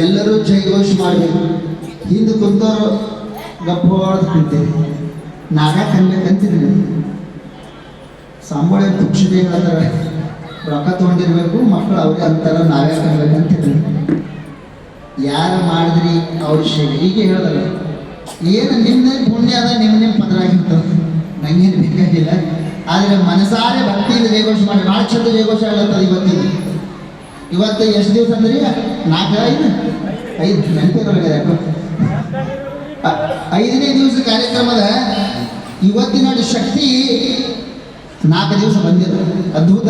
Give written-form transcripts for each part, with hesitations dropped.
ಎಲ್ಲರೂ ಜೈಘೋಷ ಮಾಡಬೇಕು. ಹಿಂದೆ ಕುಂತವರು ಗಪ್ಪ ಹೊಡೆದು ಕುಂತೇವೆ. ನಾವ್ಯಾಕೆ ಅನ್ಬೇಕಂತೀರಿ ನೀವು? ಸಂಬಳ ಪುಕ್ಷಿದೆ ಹೇಳ್ತಾರೆ, ರೊಕ್ಕ ತೊಗೊಂಡಿರ್ಬೇಕು, ಮಕ್ಕಳು ಅವ್ರಿಗೆ ಅಂತಾರ, ನಾವ್ಯಾಕೆ ಅನ್ಬೇಕಂತೀರಿ? ಯಾರು ಮಾಡಿದ್ರಿ ಅವ್ರ ಹೀಗೆ ಹೇಳ್ದಲ್ಲ, ಏನು ನಿಮ್ಮ ಪುಣ್ಯ ಅದ, ನಿಮ್ಮ ಪದರಾಗಿರ್ತದೆ, ನಂಗೇನು ಬೇಕಾಗಿಲ್ಲ. ಆದರೆ ಮನಸಾರೆ ಭಕ್ತಿಯಿಂದ ಜಯಘೋಷ ಮಾಡಿ. ಭಾಳ ಚಂದ ಜಯಘೋಷ ಆಗ್ಲತ್ತದ ಇವತ್ತು ಎಷ್ಟು ದಿವಸ ಅಂದ್ರಿ? 5 ನೆನಪಿರಲ್ಲ ಯಾಕೋ. 5ನೇ ದಿವಸ ಕಾರ್ಯಕ್ರಮದ ಇವತ್ತಿನ ಶಕ್ತಿ 4 ದಿವಸ ಬಂದಿದೆ. ಅದ್ಭುತ.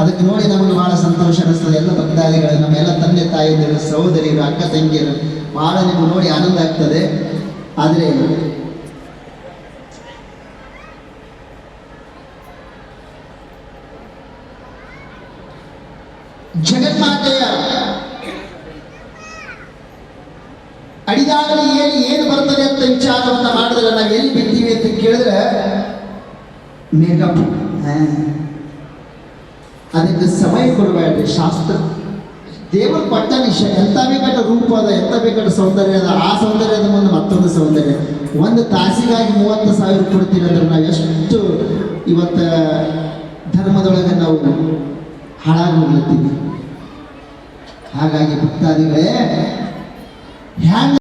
ಅದಕ್ಕೆ ನೋಡಿ ನಮಗೆ ಭಾಳ ಸಂತೋಷ ಅನಿಸ್ತದೆ. ಎಲ್ಲ ಭಕ್ತಾದಿಗಳು, ನಮ್ಮೆಲ್ಲ ತಂದೆ ತಾಯಿಯರು, ಸಹೋದರಿಯರು, ಅಕ್ಕ ತಂಗಿಯರು, ಭಾಳ ನಿಮಗೆ ನೋಡಿ ಆನಂದ ಆಗ್ತದೆ. ಆದರೆ ಜಗನ್ಮಾತೆಯ ಅಡಿದಾಗಲಿ ಏನು ಬರ್ತದೆ ಅಂತ ವಿಚಾರವನ್ನ ಮಾಡಿದ್ರೆ ನಾವು ಎಲ್ಲಿ ಬಿಡ್ತೀವಿ ಅಂತ ಕೇಳಿದ್ರೆ ಮೇಕಪ್. ಅದಕ್ಕೆ ಸಮಯ ಕೊಡಬೇಡ್ರಿ. ಶಾಸ್ತ್ರ ದೇವರು ಕೊಟ್ಟ ಎಂತ ಬೇಕಾದ ರೂಪ ಅದ, ಎಂತ ಬೇಕಾದ ಸೌಂದರ್ಯ ಅದ. ಆ ಸೌಂದರ್ಯದ ಮುಂದೆ ಮತ್ತೊಂದು ಸೌಂದರ್ಯ. ಒಂದು ತಾಸಿಗಾಗಿ 30,000 ಕೊಡ್ತೀವಿ ಅಂದ್ರೆ ನಾವು ಎಷ್ಟು ಇವತ್ತು ಧರ್ಮದೊಳಗೆ ನಾವು ಹಾಳಾಗಿ ಹೋಗ್ಲತ್ತೀವಿ. ಹಾಗಾಗಿ ಭಕ್ತಾದಿಗಳೇ, ಹ್ಯಾಂಗ